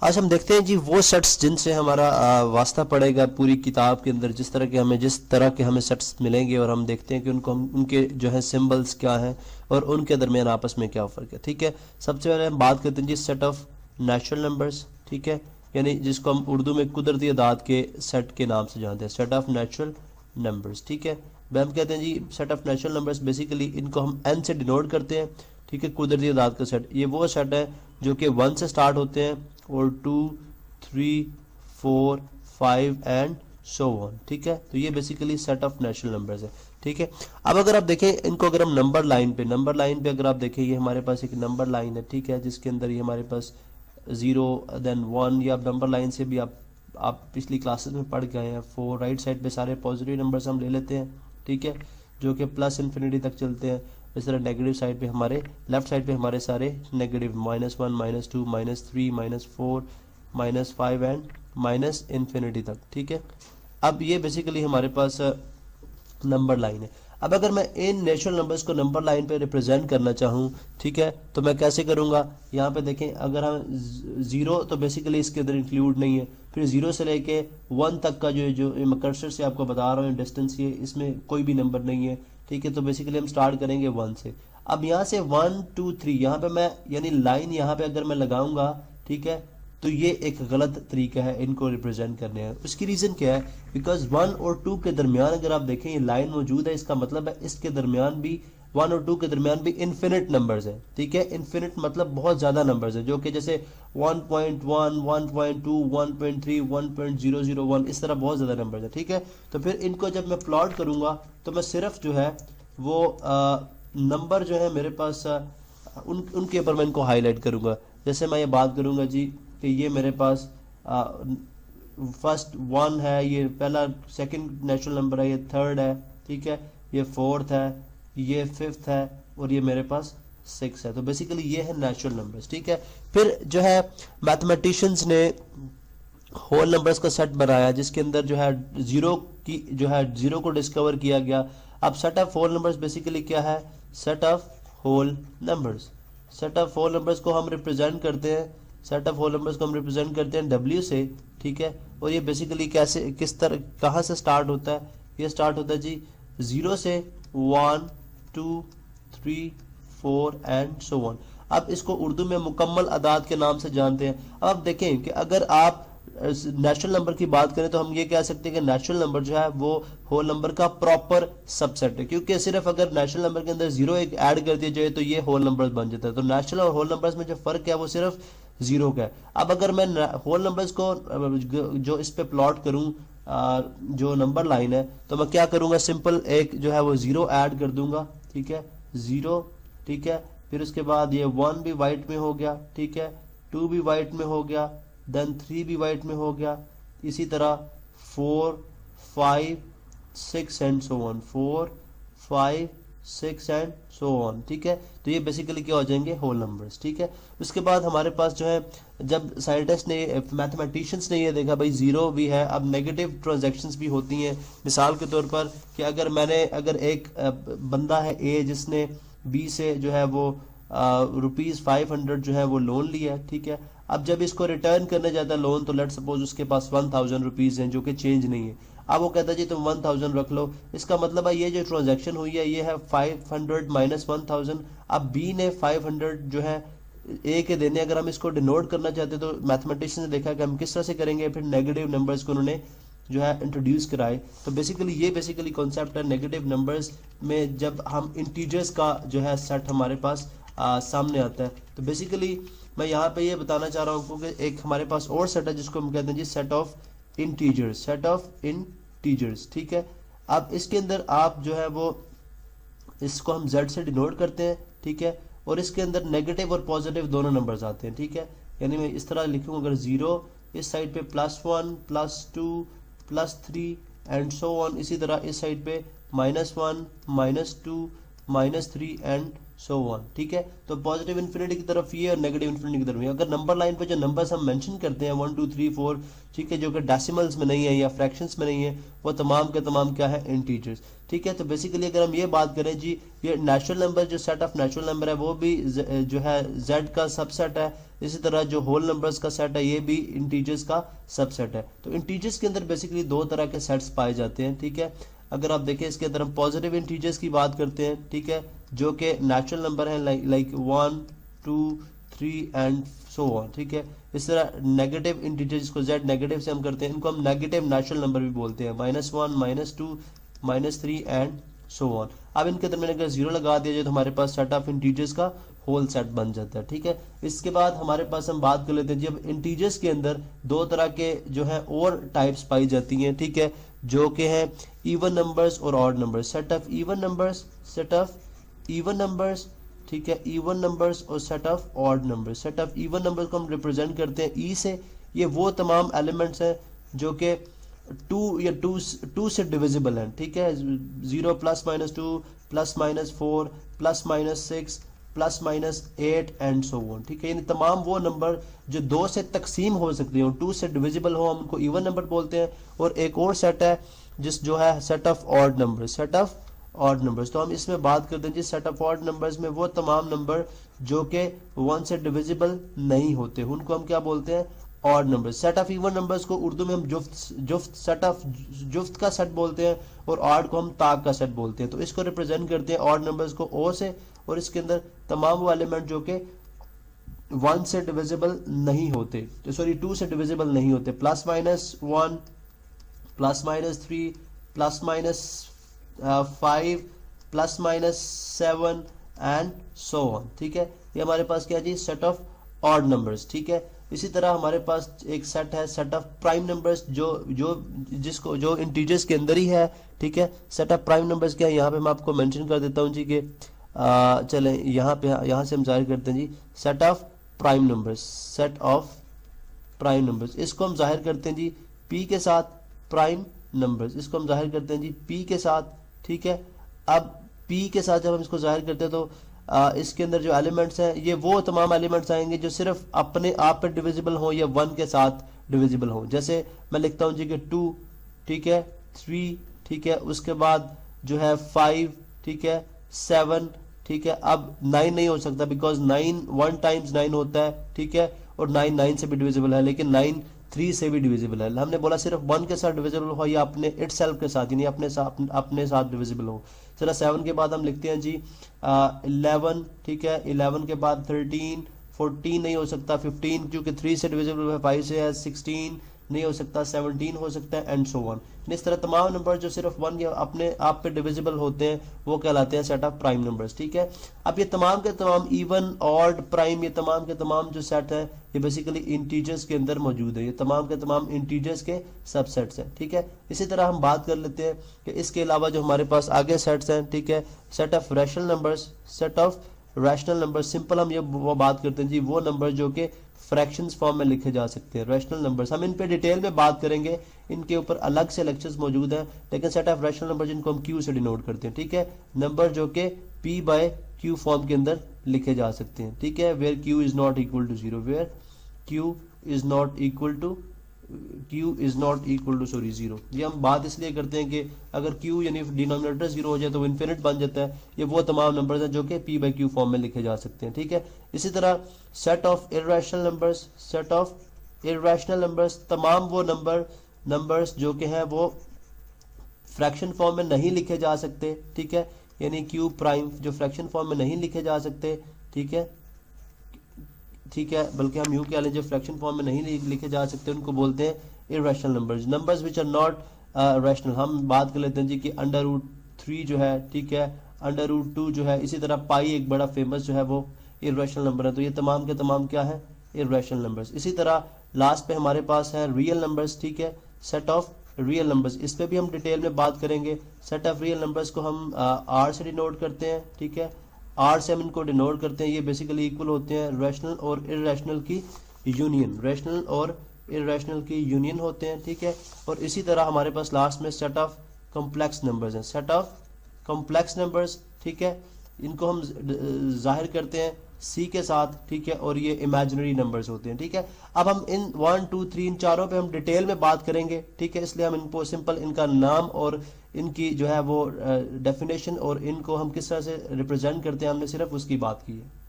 आज हम देखते हैं जी वो सेट्स जिनसे हमारा वास्ता पड़ेगा पूरी किताब के अंदर, जिस तरह के हमें सेट्स मिलेंगे और हम देखते हैं कि उनके जो है सिंबल्स क्या हैं और उनके दरमियान आपस में क्या फ़र्क है। ठीक है, सबसे पहले हम बात करते हैं जी सेट ऑफ नेचुरल नंबर्स। ठीक है, यानी जिसको हम उर्दू में कुदरती अदाद के सेट के नाम से जानते हैं, सेट ऑफ नेचुरल नंबर्स। ठीक है, हम कहते हैं जी set of natural numbers, basically इनको हम एन से डिनोट करते हैं। ठीक है, कुदरती अदाद का सेट, ये वो सेट है जो कि 1 से स्टार्ट होते हैं और 2, 3, 4, 5 एंड सो ऑन। ठीक है, तो ये basically set of natural numbers है। ठीक है, अब अगर आप देखें इनको, अगर हम नंबर लाइन पे अगर आप देखें, ये हमारे पास एक नंबर लाइन है। ठीक है, जिसके अंदर ये हमारे पास 0 देन 1, या नंबर लाइन से भी आप पिछली क्लासेस में पढ़ गए हैं। 4 राइट साइड पे सारे पॉजिटिव नंबर्स हम ले लेते हैं। ठीक है, जो कि प्लस इन्फिनिटी तक चलते हैं। इस तरह नेगेटिव साइड पे हमारे, लेफ्ट साइड पे हमारे सारे नेगेटिव, -1, -2, -3, -4, -5 एंड माइनस इन्फिनिटी तक। ठीक है, अब ये बेसिकली हमारे पास नंबर लाइन है। अब अगर मैं इन नेचुरल नंबर्स को नंबर लाइन पे रिप्रेजेंट करना चाहूँ, ठीक है, तो मैं कैसे करूँगा? यहाँ पे देखें, अगर हम 0 तो बेसिकली इसके अंदर इंक्लूड नहीं है, फिर 0 से लेके 1 तक का जो मैं कर्सर से आपको बता रहा हूँ डिस्टेंस, ये इसमें कोई भी नंबर नहीं है। ठीक है, तो बेसिकली हम स्टार्ट करेंगे 1 से। अब यहाँ से 1, 2, 3 यहाँ पे मैं, यानी लाइन यहाँ पे अगर मैं लगाऊंगा, ठीक है, तो ये एक गलत तरीका है इनको रिप्रेजेंट करने का। उसकी रीज़न क्या है? बिकॉज 1 और 2 के दरमियान अगर आप देखें ये लाइन मौजूद है, इसका मतलब है इसके दरमियान भी, 1 और 2 के दरमियान भी इन्फिनिट नंबर्स है। ठीक है, इन्फिनिट मतलब बहुत ज़्यादा नंबर्स है, जो कि जैसे 1.1, 1.2, 1.3, 1.001, इस तरह बहुत ज़्यादा नंबर्स है। ठीक है, तो फिर इनको जब मैं प्लॉट करूँगा तो मैं सिर्फ जो है वो नंबर जो है मेरे पास उनके ऊपर मैं इनको हाईलाइट करूँगा। जैसे मैं ये बात करूँगा जी कि ये मेरे पास फर्स्ट 1 है, ये पहला, सेकंड नेचुरल नंबर है, ये थर्ड है। ठीक है, ये फोर्थ है, ये फिफ्थ है, और ये मेरे पास 6 है। तो बेसिकली ये है नेचुरल नंबर्स। ठीक है, फिर जो है मैथमेटिशियंस ने होल नंबर्स का सेट बनाया, जिसके अंदर जो है जीरो को डिस्कवर किया गया। अब set of whole numbers basically क्या है? Set of whole numbers. Set of whole numbers को हम रिप्रेजेंट करते हैं, W से। ठीक है, और ये बेसिकली कैसे, किस तरह, कहाँ से स्टार्ट होता है? ये स्टार्ट होता है जी 0 से 1, 2, 3, 4 एंड सो ऑन। अब इसको उर्दू में मुकम्मल अदाद के नाम से जानते हैं। अब आप देखें कि अगर आप नेचुरल नंबर की बात करें तो हम ये कह सकते हैं कि नेचुरल नंबर जो है वो होल नंबर का प्रॉपर सबसेट है, क्योंकि सिर्फ अगर नेचुरल नंबर के अंदर 0 एक ऐड कर दिया जाए तो ये होल नंबर बन जाता है। तो नेचुरल और होल नंबर्स में जो फर्क है वो सिर्फ 0 का है। अब अगर मैं होल नंबर्स को जो इस पे प्लॉट करूं, जो नंबर लाइन है, तो मैं क्या करूंगा? सिंपल एक जो है वो 0 ऐड कर दूंगा। ठीक है, 0। ठीक है, फिर उसके बाद ये 1 भी वाइट में हो गया। ठीक है, 2 भी वाइट में हो गया, देन 3 भी वाइट में हो गया, इसी तरह 4, 5, 6 and so on, 4, 5, 6 and so on. ठीक है, तो ये बेसिकली क्या हो जाएंगे? Whole numbers. ठीक है, उसके बाद हमारे पास जो है, जब साइंटिस्ट ने, मैथमेटिशियंस ने ये देखा भाई 0 भी है, अब नेगेटिव ट्रांजैक्शंस भी होती हैं। मिसाल के तौर पर कि अगर एक बंदा है ए, जिसने बी से जो है वो ₹500 जो है वो लोन लिया है। ठीक है, अब जब इसको रिटर्न करने जाता है लोन, तो लेट सपोज उसके पास ₹1000 हैं जो कि चेंज नहीं है। अब वो कहता है जी तुम 1000 रख लो। इसका मतलब है ये जो ट्रांजैक्शन हुई है ये है 500 माइनस 1000। अब बी ने 500 जो है ए के देने, अगर हम इसको डिनोट करना चाहते तो मैथमेटिशियन ने देखा कि हम किस तरह से करेंगे, फिर नेगेटिव नंबर्स को उन्होंने जो है इंट्रोड्यूस कराए। तो बेसिकली कॉन्सेप्ट है नेगेटिव नंबर्स में, जब हम इंटीजर्स का जो है सेट हमारे पास सामने आता है। तो बेसिकली मैं यहाँ पे ये बताना चाह रहा हूँ कि एक हमारे पास और सेट है जिसको हम कहते हैं जी सेट ऑफ इंटीजर्स। ठीक है, अब इसके अंदर आप जो है वो, इसको हम z से डिनोट करते हैं। ठीक है, और इसके अंदर नेगेटिव और पॉजिटिव दोनों नंबर्स आते हैं। ठीक है, यानी मैं इस तरह लिखूँ, अगर 0 इस साइड पे +1, +2, +3 एंड सो ऑन, इसी तरह इस साइड पे -1, -2, -3 एंड सो वन, ठीक है। तो पॉजिटिव इन्फिनिटी की तरफ ये और नेगेटिव इन्फिनिटी की तरफ ये। अगर नंबर लाइन पे जो नंबर्स हम मेंशन करते हैं 1 2 3 4, ठीक है, जो कि डेसिमल्स में नहीं है या फ्रैक्शंस में नहीं है, वो तमाम के तमाम क्या है, इंटीजर्स, ठीक है। तो बेसिकली अगर हम ये बात करें जी, ये नेचुरल नंबर, जो सेट ऑफ नेचुरल नंबर है वो भी जो है जेड का सबसेट है। इसी तरह जो होल नंबर्स का सेट है ये भी इंटीजर्स का सबसेट है। तो इंटीजर्स के अंदर बेसिकली दो तरह के सेट्स पाए जाते हैं, ठीक है। अगर आप देखें इसके अंदर हम पॉजिटिव इंटीजर्स की बात करते हैं, ठीक है, जो कि नेचुरल नंबर है लाइक 1 2 3 एंड सो ऑन, ठीक है। इस तरह नेगेटिव इंटीजर्स को जेड नेगेटिव से हम करते हैं, इनको हम नेगेटिव नेचुरल नंबर भी बोलते हैं, -1 -2 -3 एंड सो ऑन। अब इनके दरमियान अगर जीरो लगा दिया जाए तो हमारे पास सेट ऑफ इंटीजर्स का होल सेट बन जाता है, ठीक है। इसके बाद हमारे पास हम बात कर लेते हैं जी, अब इंटीजर्स के अंदर दो तरह के जो है और टाइप्स पाई जाती हैं, ठीक है, जो कि हैं इवन नंबर्स और odd numbers. Set of even numbers, set of even numbers, ठीक है, इवन नंबर्स और set of odd numbers. Set of even numbers को हम रिप्रेजेंट करते हैं ई से। ये वो तमाम एलिमेंट्स हैं जो कि टू से डिविजिबल हैं, ठीक है। 0 +-2 +-4 +-6 +-8 एंड सो ऑन, ठीक है। यानी तमाम वो नंबर जो 2 से तकसीम हो सकते हो, 2 से डिविजिबल हो, हम उनको इवन नंबर बोलते हैं। और एक और सेट है जिस जो है set of odd numbers, set of odd numbers. तो हम इसमें बात करते हैं जी सेट ऑफ ऑड नंबर्स में वो तमाम नंबर जो कि 1 से डिविजिबल नहीं होते, उनको हम क्या बोलते हैं, odd numbers. Set of even numbers को उर्दू में हम जुफ्त सेट ऑफ जुफ्त का सेट बोलते हैं, और ऑड को हम ताक का सेट बोलते हैं। तो इसको रिप्रेजेंट करते हैं ऑड नंबर्स को ओ से, और इसके अंदर तमाम वो एलिमेंट जो कि 1 से डिविजिबल नहीं होते, तो सॉरी 2 से डिविजिबल नहीं होते, +-1 +-3 +-5 +-7 एंड सो ऑन, ठीक है। ये हमारे पास क्या है जी, सेट ऑफ ऑड नंबर्स, ठीक है। इसी तरह हमारे पास एक सेट है सेट ऑफ प्राइम नंबर्स, जो इंटीजर्स के अंदर ही है, ठीक है। सेट ऑफ प्राइम नंबर्स क्या है, यहाँ पे मैं आपको मेंशन कर देता हूँ जी कि चलें यहाँ से हम जाहिर करते हैं जी set of prime numbers, set of prime numbers. इसको हम जाहिर करते हैं जी पी के साथ, प्राइम नंबर्स इसको हम जाहिर करते हैं जी पी के साथ, ठीक है। अब पी के साथ जब हम इसको जाहिर करते हैं तो इसके अंदर जो एलिमेंट्स हैं ये वो तमाम एलिमेंट्स आएंगे जो सिर्फ अपने आप पे डिविजिबल हो या 1 के साथ डिविजिबल हो। जैसे मैं लिखता हूँ जी कि 2, ठीक है, 3, ठीक है, उसके बाद जो है 5, ठीक है, 7, ठीक है। अब 9 नहीं हो सकता बिकॉज 9 1 टाइम्स 9 होता है, ठीक है, और 9 9 से भी डिविजिबल है, लेकिन 9 3 से भी डिविजिबल है। हमने बोला सिर्फ 1 के साथ डिविजिबल हो या अपने इटसेल्फ के साथ, यानी अपने साथ डिविजिबल हो। चला 7 के बाद हम लिखते हैं जी 11, ठीक है, 11 के बाद 13, 14 नहीं हो सकता, 15 क्योंकि 3 से डिविजिबल है, 5 से है, 16 नहीं हो सकता, 17 हो सकता है एंड सो ऑन। इस तरह तमाम नंबर जो सिर्फ 1 या अपने आप पे डिविजिबल होते हैं वो कहलाते हैं सेट ऑफ प्राइम नंबर्स, ठीक है। अब ये तमाम के तमाम इवन, ऑड, प्राइम, ये तमाम के तमाम जो सेट है ये बेसिकली इंटीजर्स के अंदर मौजूद है, ये तमाम के तमाम इंटीजर्स के सबसेट्स हैं, ठीक है। इसी तरह हम बात कर लेते हैं कि इसके अलावा जो हमारे पास आगे सेट्स हैं, ठीक है, set of rational numbers, set of rational number. Simple हम ये वो बात करते हैं जी वो नंबर जो कि फ्रैक्शंस फॉर्म में लिखे जा सकते हैं, रैशनल नंबर्स। हम इन पे डिटेल में बात करेंगे, इनके ऊपर अलग से लेक्चर्स मौजूद हैं, लेकिन सेट ऑफ रैशनल नंबर जिनको हम क्यू से डिनोट करते हैं, ठीक है, नंबर जो कि p/q फॉर्म के अंदर लिखे जा सकते हैं, ठीक है, where q is not equal to 0, where q is not equal to 0। ये हम बात इसलिए करते हैं कि अगर q यानी डिनोमिनेटर 0 हो जाए तो इन्फिनिट बन जाता है। ये वो तमाम नंबर्स हैं जो कि p/q फॉर्म में लिखे जा सकते हैं, ठीक है। इसी तरह set of irrational numbers, set of irrational numbers, तमाम वो नंबर्स जो कि हैं वो फ्रैक्शन फॉर्म में नहीं लिखे जा सकते, ठीक है, यानी q प्राइम जो फ्रैक्शन फॉर्म में नहीं लिखे जा सकते, ठीक है, ठीक है, बल्कि हम यूं कह लें जो फ्रैक्शन फॉर्म में नहीं लिखे जा सकते उनको बोलते हैं irrational numbers, numbers which are not rational. हम बात कर लेते हैं जी कि √3 जो है, ठीक है, √2 जो है, इसी तरह पाई एक बड़ा फेमस जो है वो इर्रेशनल नंबर है। तो ये तमाम के तमाम क्या है, इर्रेशनल नंबर्स। इसी तरह लास्ट पे हमारे पास है रियल नंबर्स, ठीक है, सेट ऑफ रियल नंबर्स। इस पे भी हम डिटेल में बात करेंगे। सेट ऑफ रियल नंबर्स को हम आर से डिनोट करते हैं, ठीक है, आर से हम इनको डिनोट करते हैं। ये बेसिकली इक्वल होते हैं रैशनल और इर्रेशनल की यूनियन, रैशनल और इर्रेशनल की यूनियन होते हैं, ठीक है। और इसी तरह हमारे पास लास्ट में सेट ऑफ कॉम्प्लेक्स नंबर्स हैं, सेट ऑफ कॉम्प्लेक्स नंबर्स, ठीक है। इनको हम जाहिर करते हैं सी के साथ, ठीक है, और ये इमेजिनरी नंबर्स होते हैं, ठीक है। अब हम इन 1 2 3 इन चारों पे हम डिटेल में बात करेंगे, ठीक है, इसलिए हम इनको सिंपल इनका नाम और इनकी जो है वो डेफिनेशन और इनको हम किस तरह से रिप्रेजेंट करते हैं, हमने सिर्फ उसकी बात की है।